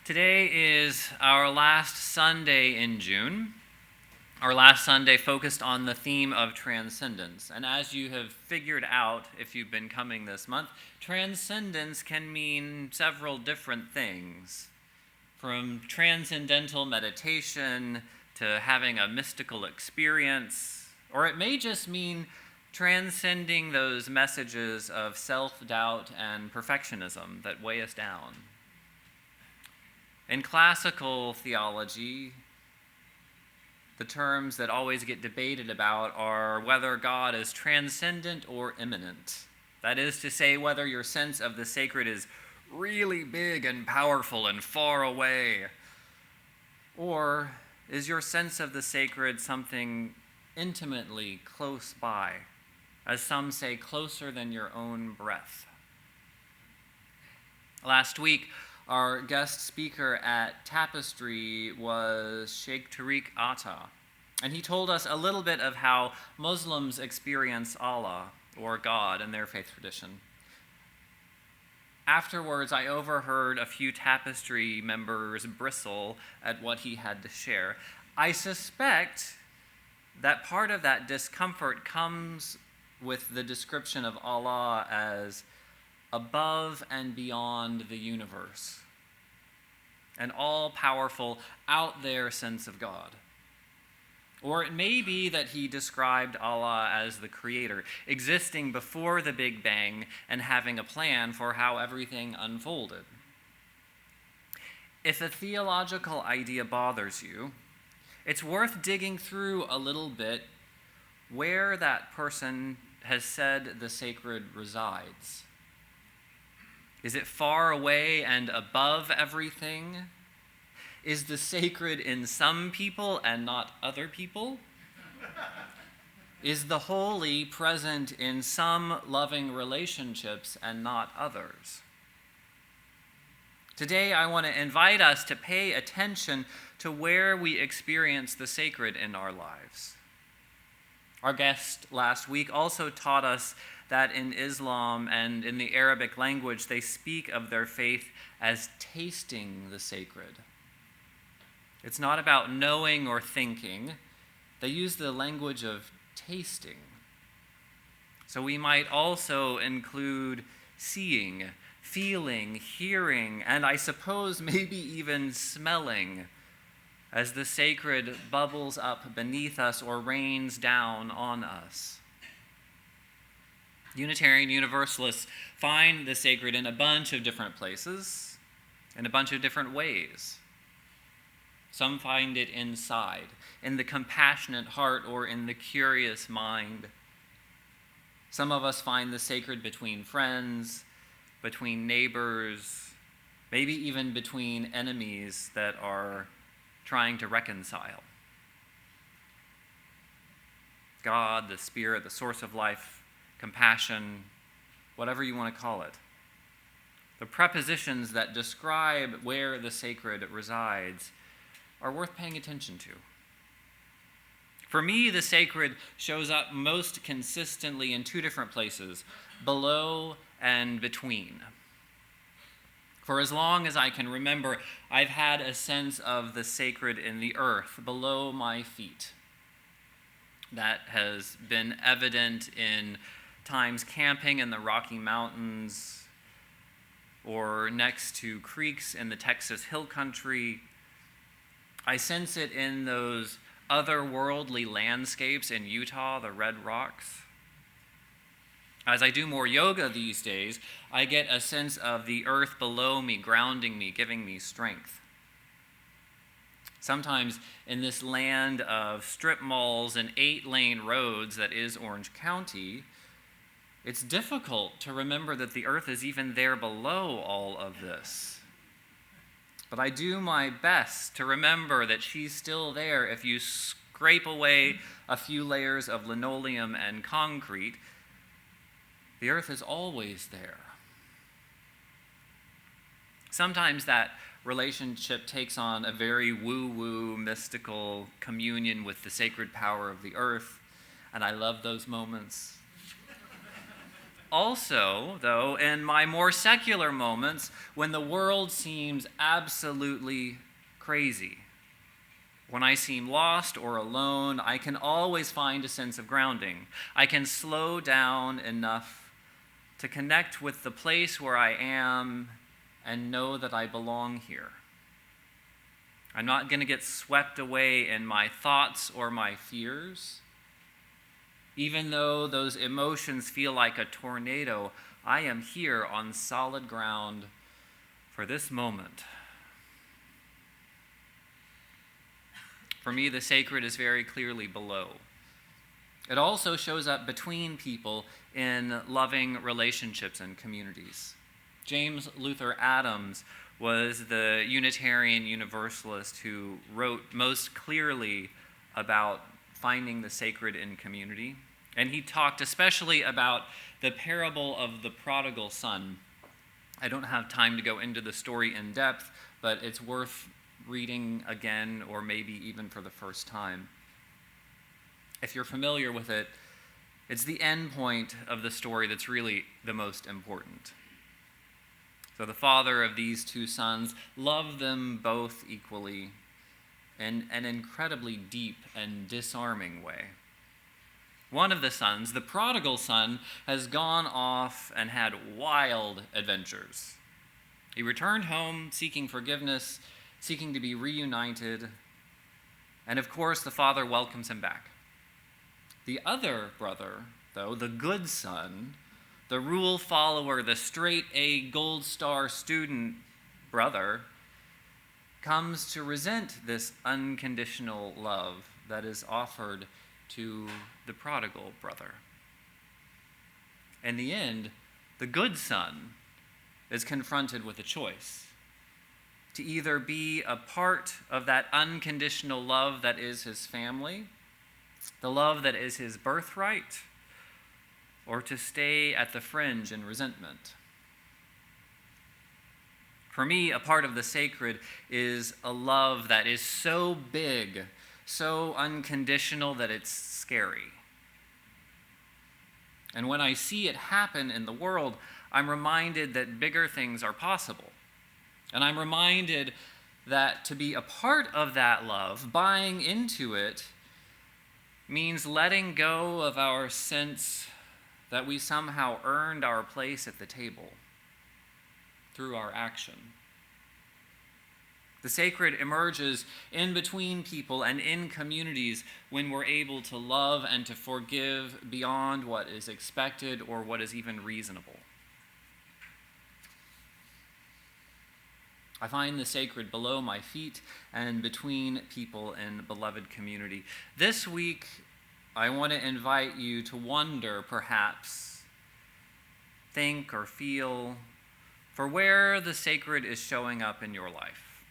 Today is our last Sunday in June. Our last Sunday focused on the theme of transcendence. And as you have figured out, if you've been coming this month, transcendence can mean several different things. From transcendental meditation to having a mystical experience, or it may just mean transcending those messages of self-doubt and perfectionism that weigh us down. In classical theology, the terms that always get debated about are whether God is transcendent or immanent. That is to say, whether your sense of the sacred is really big and powerful and far away, or is your sense of the sacred something intimately close by, as some say, closer than your own breath. Last week, our guest speaker at Tapestry was Sheikh Tariq Atta, and he told us a little bit of how Muslims experience Allah, or God, in their faith tradition. Afterwards, I overheard a few Tapestry members bristle at what he had to share. I suspect that part of that discomfort comes with the description of Allah as above and beyond the universe, an all-powerful, out-there sense of God. Or it may be that he described Allah as the creator, existing before the Big Bang and having a plan for how everything unfolded. If a theological idea bothers you, it's worth digging through a little bit where that person has said the sacred resides. Is it far away and above everything? Is the sacred in some people and not other people? Is the holy present in some loving relationships and not others? Today, I want to invite us to pay attention to where we experience the sacred in our lives. Our guest last week also taught us that in Islam and in the Arabic language, they speak of their faith as tasting the sacred. It's not about knowing or thinking. They use the language of tasting. So we might also include seeing, feeling, hearing, and I suppose maybe even smelling as the sacred bubbles up beneath us or rains down on us. Unitarian Universalists find the sacred in a bunch of different places, in a bunch of different ways. Some find it inside, in the compassionate heart or in the curious mind. Some of us find the sacred between friends, between neighbors, maybe even between enemies that are trying to reconcile. God, the Spirit, the source of life, compassion, whatever you want to call it. The prepositions that describe where the sacred resides are worth paying attention to. For me, the sacred shows up most consistently in two different places, below and between. For as long as I can remember, I've had a sense of the sacred in the earth, below my feet. That has been evident in times camping in the Rocky Mountains or next to creeks in the Texas Hill Country. I sense it in those otherworldly landscapes in Utah, the Red Rocks. As I do more yoga these days, I get a sense of the earth below me, grounding me, giving me strength. Sometimes in this land of strip malls and 8-lane roads that is Orange County, it's difficult to remember that the earth is even there below all of this. But I do my best to remember that she's still there if you scrape away a few layers of linoleum and concrete. The earth is always there. Sometimes that relationship takes on a very woo-woo, mystical communion with the sacred power of the earth, and I love those moments. Also, though, in my more secular moments, when the world seems absolutely crazy, when I seem lost or alone, I can always find a sense of grounding. I can slow down enough to connect with the place where I am and know that I belong here. I'm not going to get swept away in my thoughts or my fears. Even though those emotions feel like a tornado, I am here on solid ground for this moment. For me, the sacred is very clearly below. It also shows up between people in loving relationships and communities. James Luther Adams was the Unitarian Universalist who wrote most clearly about finding the sacred in community. And he talked especially about the parable of the prodigal son. I don't have time to go into the story in depth, but it's worth reading again or maybe even for the first time. If you're familiar with it, it's the end point of the story that's really the most important. So the father of these two sons loved them both equally in an incredibly deep and disarming way. One of the sons, the prodigal son, has gone off and had wild adventures. He returned home seeking forgiveness, seeking to be reunited, and of course the father welcomes him back. The other brother, though, the good son, the rule follower, the straight A gold star student brother, comes to resent this unconditional love that is offered to the prodigal brother. In the end, the good son is confronted with a choice: to either be a part of that unconditional love that is his family, the love that is his birthright, or to stay at the fringe in resentment. For me, a part of the sacred is a love that is so big, so unconditional that it's scary. And when I see it happen in the world, I'm reminded that bigger things are possible. And I'm reminded that to be a part of that love, buying into it, means letting go of our sense that we somehow earned our place at the table through our action. The sacred emerges in between people and in communities when we're able to love and to forgive beyond what is expected or what is even reasonable. I find the sacred below my feet and between people in beloved community. This week, I want to invite you to wonder, perhaps, think or feel, for where the sacred is showing up in your life.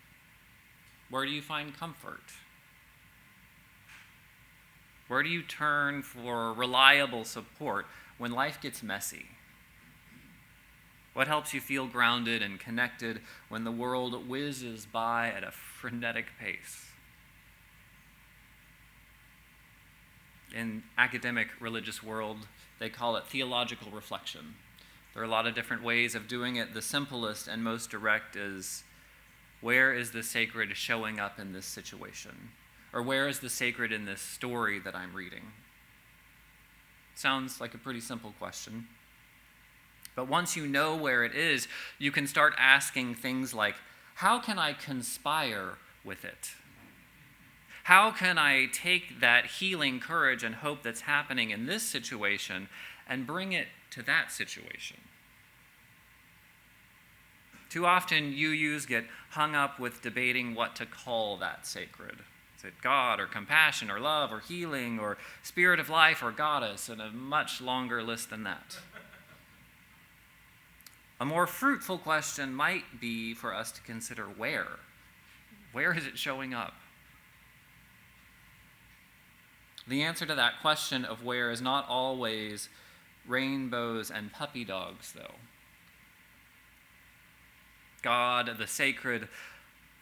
Where do you find comfort? Where do you turn for reliable support when life gets messy? What helps you feel grounded and connected when the world whizzes by at a frenetic pace? In academic religious world, they call it theological reflection. There are a lot of different ways of doing it. The simplest and most direct is, where is the sacred showing up in this situation? Or where is the sacred in this story that I'm reading? Sounds like a pretty simple question. But once you know where it is, you can start asking things like, how can I conspire with it? How can I take that healing courage and hope that's happening in this situation and bring it to that situation? Too often, UUs get hung up with debating what to call that sacred. Is it God or compassion or love or healing or spirit of life or goddess, and a much longer list than that. A more fruitful question might be for us to consider where. Where is it showing up? The answer to that question of where is not always rainbows and puppy dogs, though. God, the sacred,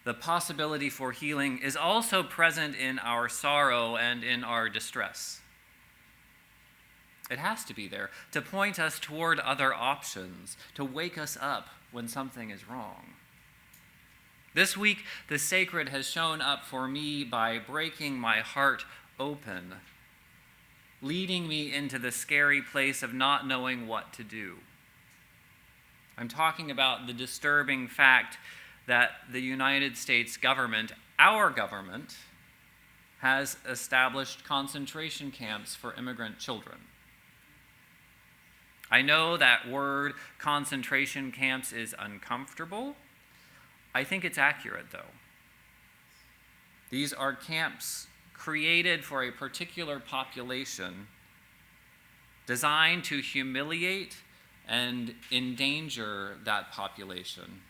the possibility for healing is also present in our sorrow and in our distress. It has to be there to point us toward other options, to wake us up when something is wrong. This week, the sacred has shown up for me by breaking my heart open, leading me into the scary place of not knowing what to do. I'm talking about the disturbing fact that the United States government, our government, has established concentration camps for immigrant children. I know that word concentration camps is uncomfortable. I think it's accurate, though. These are camps created for a particular population, designed to humiliate and endanger that population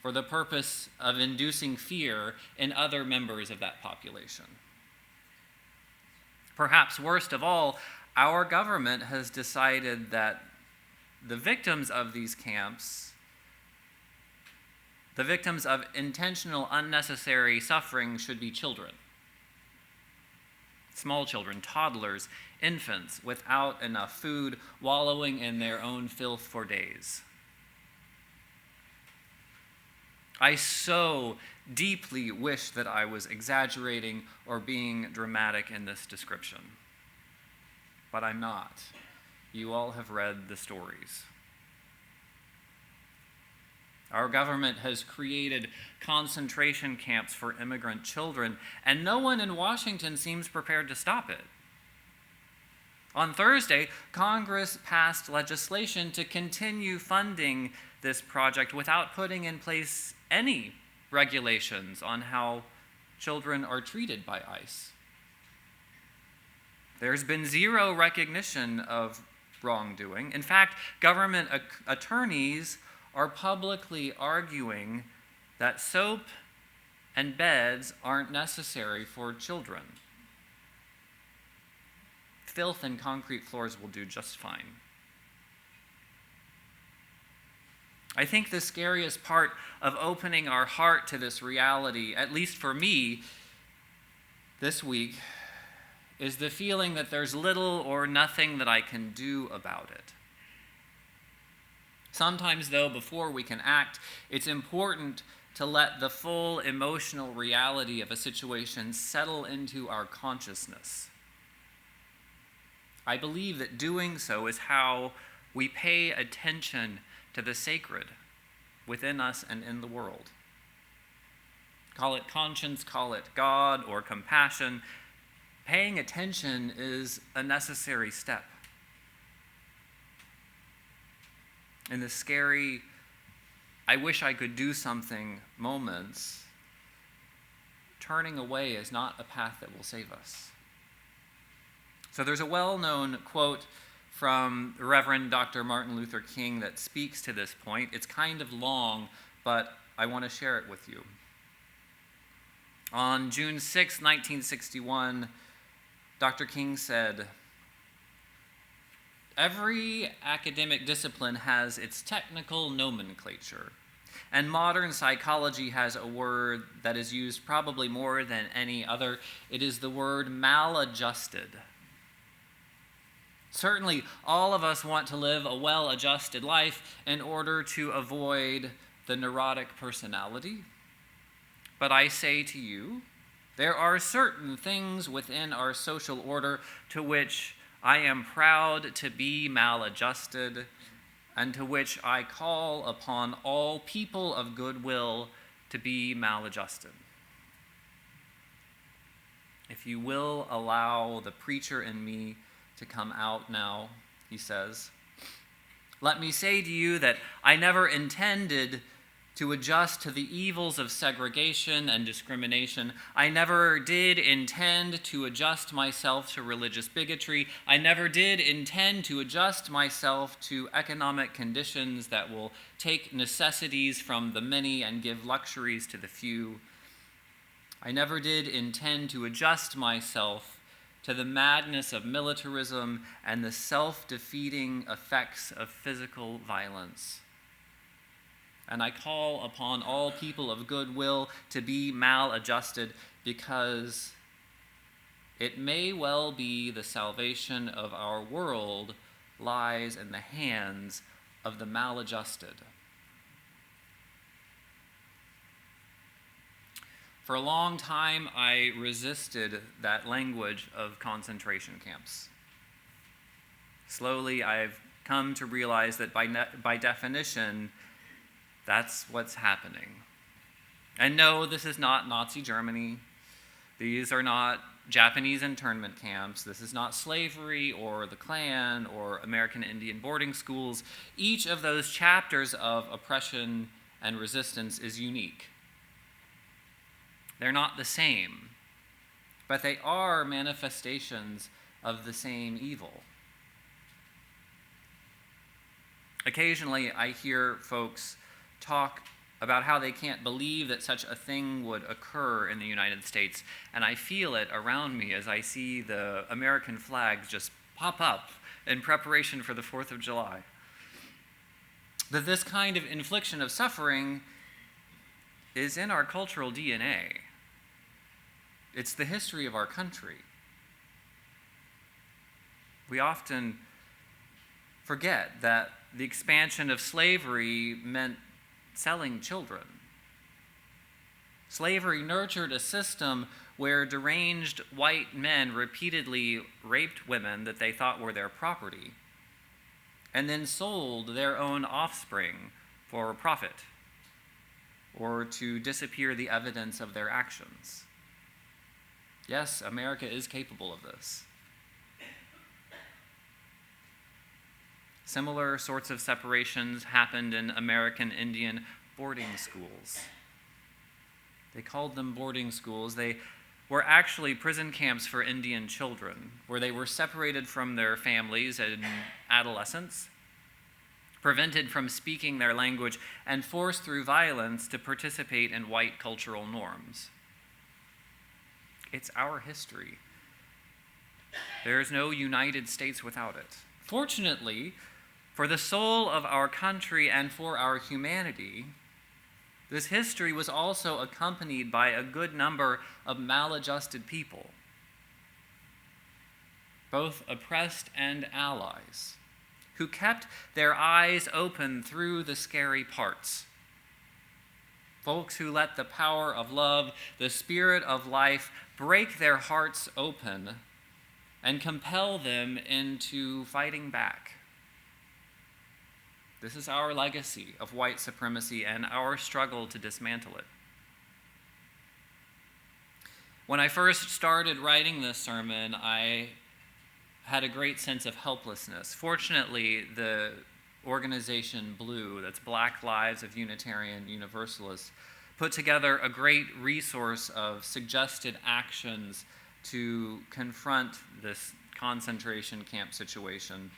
for the purpose of inducing fear in other members of that population. Perhaps worst of all, our government has decided that the victims of these camps, the victims of intentional, unnecessary suffering, should be children. Small children, toddlers, infants, without enough food, wallowing in their own filth for days. I so deeply wish that I was exaggerating or being dramatic in this description. But I'm not. You all have read the stories. Our government has created concentration camps for immigrant children, and no one in Washington seems prepared to stop it. On Thursday, Congress passed legislation to continue funding this project without putting in place any regulations on how children are treated by ICE. There's been zero recognition of wrongdoing. In fact, government attorneys are publicly arguing that soap and beds aren't necessary for children. Filth and concrete floors will do just fine. I think the scariest part of opening our heart to this reality, at least for me this week, is the feeling that there's little or nothing that I can do about it. Sometimes, though, before we can act, it's important to let the full emotional reality of a situation settle into our consciousness. I believe that doing so is how we pay attention to the sacred within us and in the world. Call it conscience, call it God, or compassion. Paying attention is a necessary step. In the scary, I wish I could do something moments, turning away is not a path that will save us. So there's a well-known quote from Reverend Dr. Martin Luther King that speaks to this point. It's kind of long, but I want to share it with you. On June 6, 1961, Dr. King said, "Every academic discipline has its technical nomenclature, and modern psychology has a word that is used probably more than any other. It is the word maladjusted. Certainly, all of us want to live a well-adjusted life in order to avoid the neurotic personality. But I say to you, there are certain things within our social order to which I am proud to be maladjusted, and to which I call upon all people of goodwill to be maladjusted." If you will allow the preacher in me to come out now, he says, let me say to you that I never intended to adjust to the evils of segregation and discrimination. I never did intend to adjust myself to religious bigotry. I never did intend to adjust myself to economic conditions that will take necessities from the many and give luxuries to the few. I never did intend to adjust myself to the madness of militarism and the self-defeating effects of physical violence. And I call upon all people of goodwill to be maladjusted because it may well be the salvation of our world lies in the hands of the maladjusted. For a long time, I resisted that language of concentration camps. Slowly, I've come to realize that by definition, that's what's happening. And no, this is not Nazi Germany. These are not Japanese internment camps. This is not slavery or the Klan or American Indian boarding schools. Each of those chapters of oppression and resistance is unique. They're not the same, but they are manifestations of the same evil. Occasionally, I hear folks talk about how they can't believe that such a thing would occur in the United States, and I feel it around me as I see the American flags just pop up in preparation for the 4th of July. That this kind of infliction of suffering is in our cultural DNA. It's the history of our country. We often forget that the expansion of slavery meant selling children. Slavery nurtured a system where deranged white men repeatedly raped women that they thought were their property, and then sold their own offspring for profit or to disappear the evidence of their actions. Yes, America is capable of this. Similar sorts of separations happened in American Indian boarding schools. They called them boarding schools. They were actually prison camps for Indian children, where they were separated from their families in adolescence, prevented from speaking their language, and forced through violence to participate in white cultural norms. It's our history. There is no United States without it. Fortunately, for the soul of our country and for our humanity, this history was also accompanied by a good number of maladjusted people, both oppressed and allies, who kept their eyes open through the scary parts. Folks who let the power of love, the spirit of life, break their hearts open and compel them into fighting back. This is our legacy of white supremacy and our struggle to dismantle it. When I first started writing this sermon, I had a great sense of helplessness. Fortunately, the organization BLUE, that's Black Lives of Unitarian Universalists, put together a great resource of suggested actions to confront this concentration camp situation.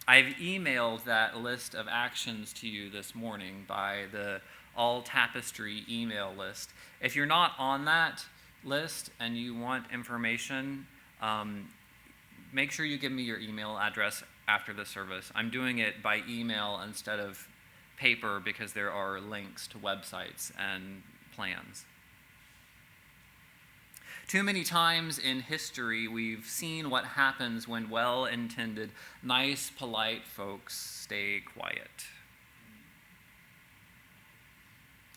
I've emailed that list of actions to you this morning by the All Tapestry email list. If you're not on that list and you want information, make sure you give me your email address after the service. I'm doing it by email instead of paper because there are links to websites and plans. Too many times in history, we've seen what happens when well-intended, nice, polite folks stay quiet.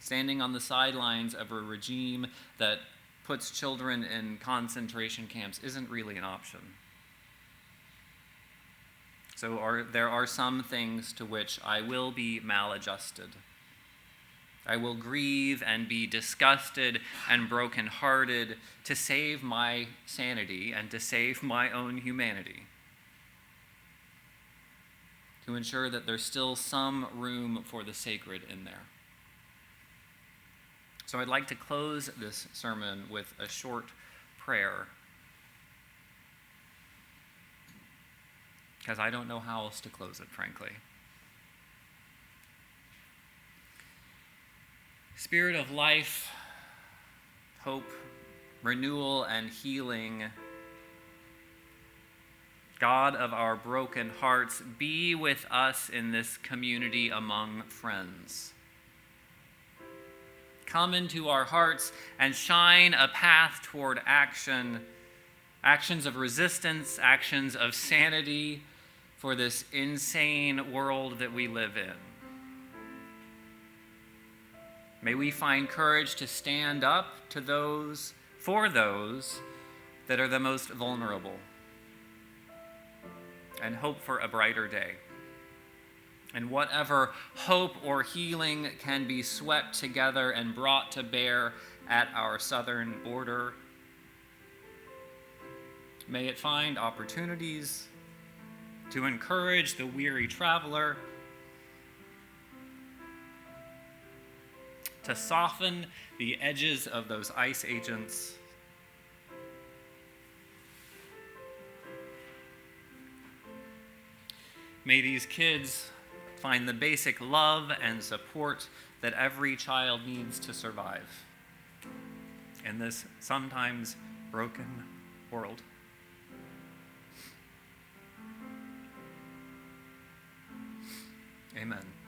Standing on the sidelines of a regime that puts children in concentration camps isn't really an option. So there are some things to which I will be maladjusted. I will grieve and be disgusted and brokenhearted to save my sanity and to save my own humanity, to ensure that there's still some room for the sacred in there. So I'd like to close this sermon with a short prayer, because I don't know how else to close it, frankly. Spirit of life, hope, renewal, and healing, God of our broken hearts, be with us in this community among friends. Come into our hearts and shine a path toward action actions of resistance, actions of sanity for this insane world that we live in. May we find courage to stand up for those that are the most vulnerable, and hope for a brighter day. And whatever hope or healing can be swept together and brought to bear at our southern border, may it find opportunities to encourage the weary traveler, to soften the edges of those ICE agents, may these kids find the basic love and support that every child needs to survive in this sometimes broken world. Amen.